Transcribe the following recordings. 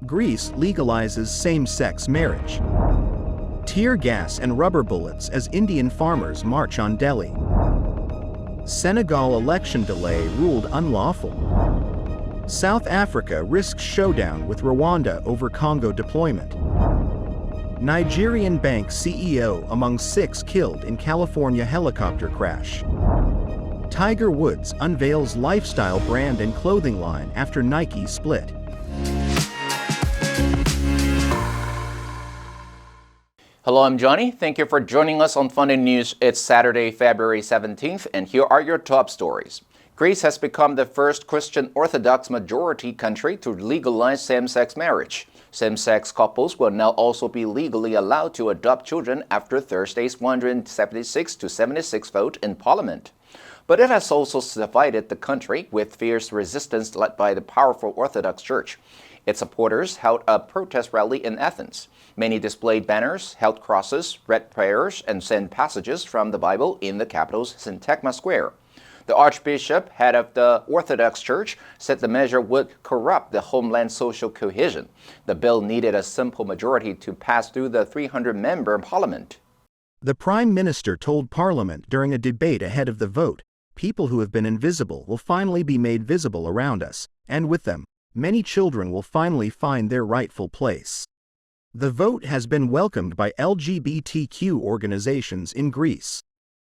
Greece legalizes same-sex marriage. Tear gas and rubber bullets as Indian farmers march on Delhi. Senegal election delay ruled unlawful. South Africa risks showdown with Rwanda over Congo deployment. Nigerian bank CEO among 6 killed in California helicopter crash. Tiger Woods unveils lifestyle brand and clothing line after Nike split. Hello, I'm Johnny. Thank you for joining us on Funday News. It's Saturday, February 17th, and here are your top stories. Greece has become the first Christian Orthodox majority country to legalize same-sex marriage. Same-sex couples will now also be legally allowed to adopt children after Thursday's 176-76 vote in Parliament. But it has also divided the country, with fierce resistance led by the powerful Orthodox Church. Its supporters held a protest rally in Athens. Many displayed banners, held crosses, read prayers, and sent passages from the Bible in the capital's Syntagma Square. The Archbishop, head of the Orthodox Church, said the measure would corrupt the homeland's social cohesion. The bill needed a simple majority to pass through the 300-member parliament. The Prime Minister told Parliament during a debate ahead of the vote, "People who have been invisible will finally be made visible around us, and with them, many children will finally find their rightful place." The vote has been welcomed by LGBTQ organizations in Greece.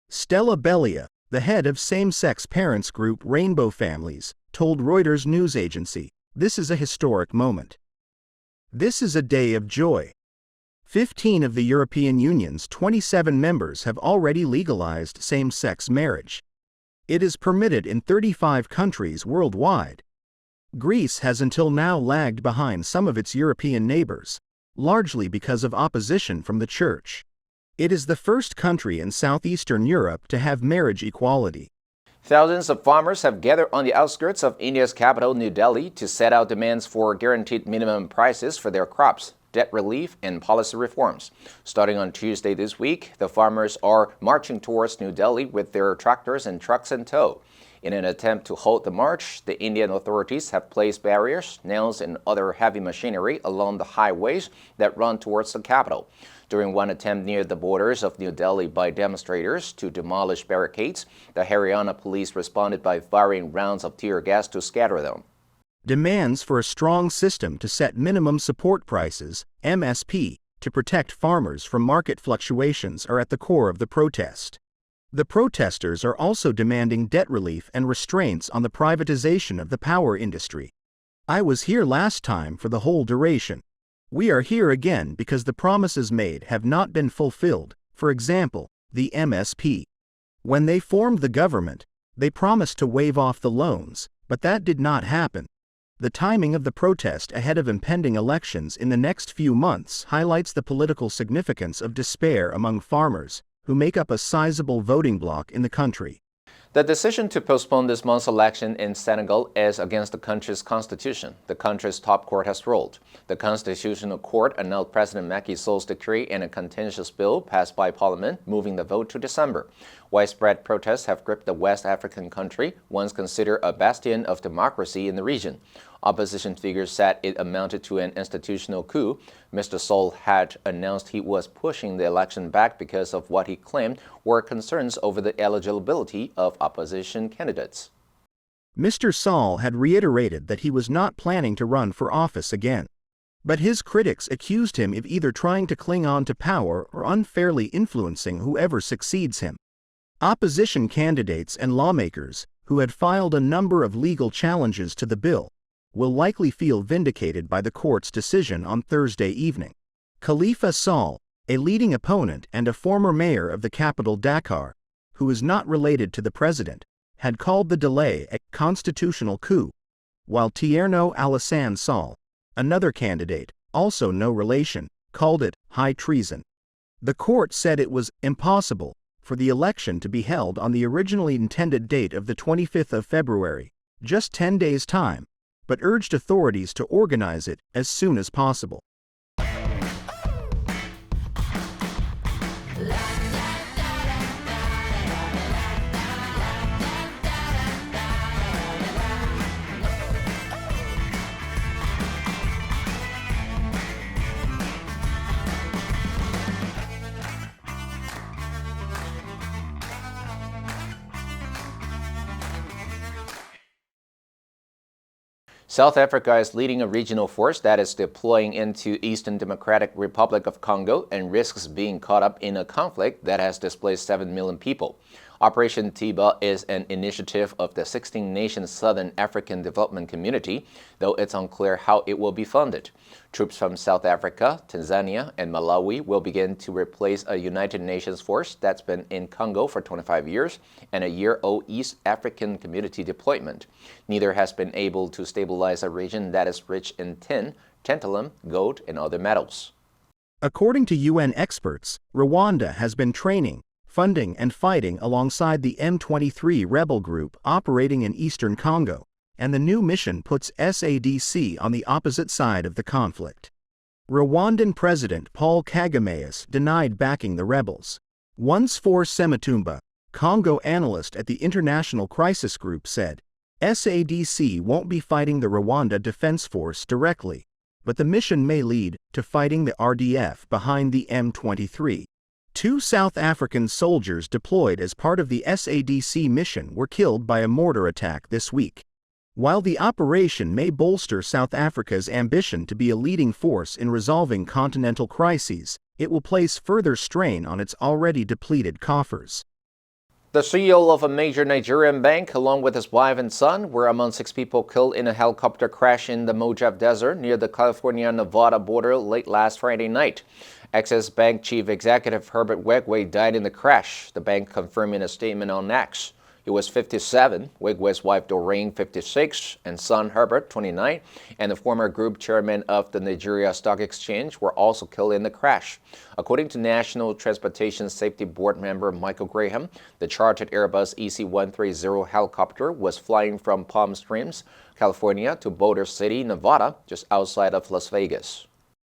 Stella Belia, the head of same-sex parents group Rainbow Families, told Reuters news agency, "This is a historic moment. This is a day of joy." 15 of the European Union's 27 members have already legalized same-sex marriage. It is permitted in 35 countries worldwide. Greece has until now lagged behind some of its European neighbors, largely because of opposition from the Church. It is the first country in southeastern Europe to have marriage equality. Thousands of farmers have gathered on the outskirts of India's capital, New Delhi, to set out demands for guaranteed minimum prices for their crops, debt relief, and policy reforms. Starting on Tuesday this week, the farmers are marching towards New Delhi with their tractors and trucks in tow. In an attempt to halt the march, the Indian authorities have placed barriers, nails, and other heavy machinery along the highways that run towards the capital. During one attempt near the borders of New Delhi by demonstrators to demolish barricades, the Haryana police responded by firing rounds of tear gas to scatter them. Demands for a strong system to set minimum support prices, MSP, to protect farmers from market fluctuations are at the core of the protest. The protesters are also demanding debt relief and restraints on the privatization of the power industry. "I was here last time for the whole duration. We are here again because the promises made have not been fulfilled, for example, the MSP. When they formed the government, they promised to waive off the loans, but that did not happen." The timing of the protest ahead of impending elections in the next few months highlights the political significance of despair among farmers, who make up a sizable voting bloc in the country. The decision to postpone this month's election in Senegal is against the country's constitution, the country's top court has ruled. The Constitutional Court annulled President Macky Sall's decree in a contentious bill passed by Parliament, moving the vote to December. Widespread protests have gripped the West African country, once considered a bastion of democracy in the region. Opposition figures said it amounted to an institutional coup. Mr. Sall had announced he was pushing the election back because of what he claimed were concerns over the eligibility of opposition candidates. Mr. Sall had reiterated that he was not planning to run for office again. But his critics accused him of either trying to cling on to power or unfairly influencing whoever succeeds him. Opposition candidates and lawmakers, who had filed a number of legal challenges to the bill, will likely feel vindicated by the court's decision on Thursday evening. Khalifa Sall, a leading opponent and a former mayor of the capital Dakar, who is not related to the president, had called the delay a constitutional coup, while Tierno Alassane Sall, another candidate, also no relation, called it high treason. The court said it was impossible for the election to be held on the originally intended date of the 25th of February, just 10 days' time, but urged authorities to organize it as soon as possible. South Africa is leading a regional force that is deploying into Eastern Democratic Republic of Congo and risks being caught up in a conflict that has displaced 7 million people. Operation Tiba is an initiative of the 16-nation Southern African Development Community, though it's unclear how it will be funded. Troops from South Africa, Tanzania, and Malawi will begin to replace a United Nations force that's been in Congo for 25 years and a year-old East African community deployment. Neither has been able to stabilize a region that is rich in tin, tantalum, gold, and other metals. According to UN experts, Rwanda has been training, funding, and fighting alongside the M23 rebel group operating in eastern Congo, and the new mission puts SADC on the opposite side of the conflict. Rwandan President Paul Kagame denied backing the rebels. Once for Sematumba, Congo analyst at the International Crisis Group said, SADC won't be fighting the Rwanda Defense Force directly, but the mission may lead to fighting the RDF behind the M23. 2 South African soldiers deployed as part of the SADC mission were killed by a mortar attack this week. While the operation may bolster South Africa's ambition to be a leading force in resolving continental crises, it will place further strain on its already depleted coffers. The CEO of a major Nigerian bank, along with his wife and son, were among 6 people killed in a helicopter crash in the Mojave Desert near the California-Nevada border late last Friday night. Access Bank Chief Executive Herbert Wegwe died in the crash, the bank confirmed in a statement on X. He was 57, Wegwe's wife Doreen 56, and son Herbert 29, and the former group chairman of the Nigeria Stock Exchange were also killed in the crash. According to National Transportation Safety Board member Michael Graham, the chartered Airbus EC-130 helicopter was flying from Palm Springs, California to Boulder City, Nevada, just outside of Las Vegas.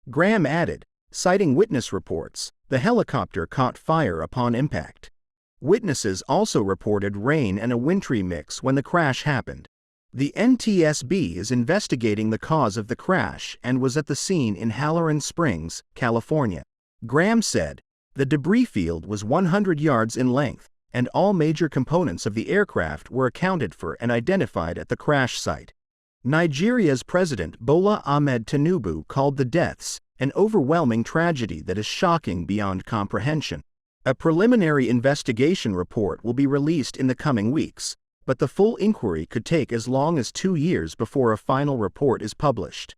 Graham added, citing witness reports, the helicopter caught fire upon impact. Witnesses also reported rain and a wintry mix when the crash happened. The NTSB is investigating the cause of the crash and was at the scene in Halloran Springs, California. Graham said, the debris field was 100 yards in length, and all major components of the aircraft were accounted for and identified at the crash site. Nigeria's President Bola Ahmed Tinubu called the deaths an overwhelming tragedy that is shocking beyond comprehension. A preliminary investigation report will be released in the coming weeks, but the full inquiry could take as long as 2 years before a final report is published.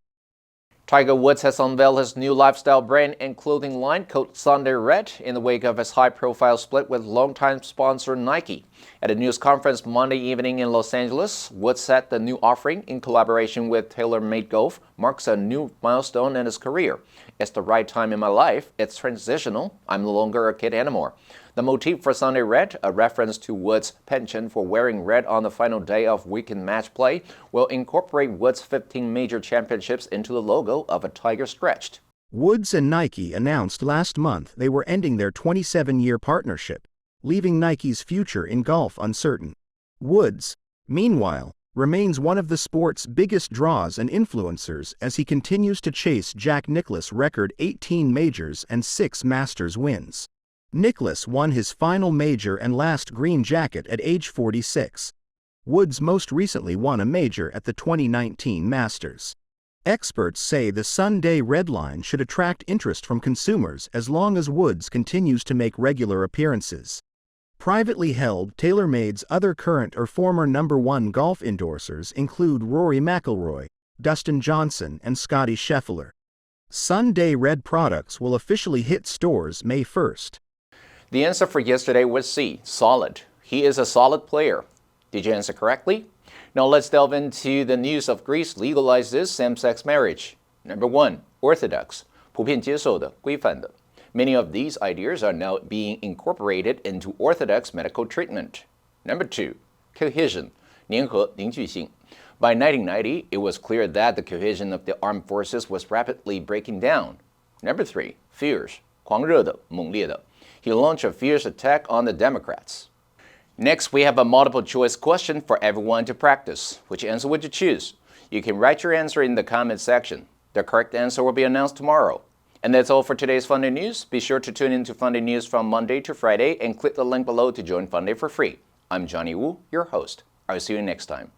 Tiger Woods has unveiled his new lifestyle brand and clothing line called Sunday Red in the wake of his high-profile split with longtime sponsor Nike. At a news conference Monday evening in Los Angeles, Woods said the new offering, in collaboration with TaylorMade Golf, marks a new milestone in his career. It's the right time in my life. It's transitional. I'm no longer a kid anymore. The motif for Sunday Red, a reference to Woods' penchant for wearing red on the final day of weekend match play, will incorporate Woods' 15 major championships into the logo of a tiger stretched. Woods and Nike announced last month they were ending their 27-year partnership, leaving Nike's future in golf uncertain. Woods, meanwhile, remains one of the sport's biggest draws and influencers as he continues to chase Jack Nicklaus' record 18 majors and 6 Masters wins. Nicklaus won his final major and last green jacket at age 46. Woods most recently won a major at the 2019 Masters. Experts say the Sunday Red line should attract interest from consumers as long as Woods continues to make regular appearances. Privately held, TaylorMade's other current or former #1 golf endorsers include Rory McIlroy, Dustin Johnson, and Scottie Scheffler. Sunday Red products will officially hit stores May 1st. The answer for yesterday was C, solid. He is a solid player. Did you answer correctly? Now let's delve into the news of Greece legalizes same-sex marriage. Number 1, orthodox, 普遍接受的、规范的. Many of these ideas are now being incorporated into orthodox medical treatment. Number 2, cohesion, 粘合、凝聚性. By 1990, it was clear that the cohesion of the armed forces was rapidly breaking down. Number 3, fierce, 狂热的、猛烈的. He launched a fierce attack on the Democrats. Next, we have a multiple choice question for everyone to practice. Which answer would you choose? You can write your answer in the comment section. The correct answer will be announced tomorrow. And that's all for today's Funday News. Be sure to tune in to Funday News from Monday to Friday and click the link below to join Funday for free. I'm Johnny Wu, your host. I'll see you next time.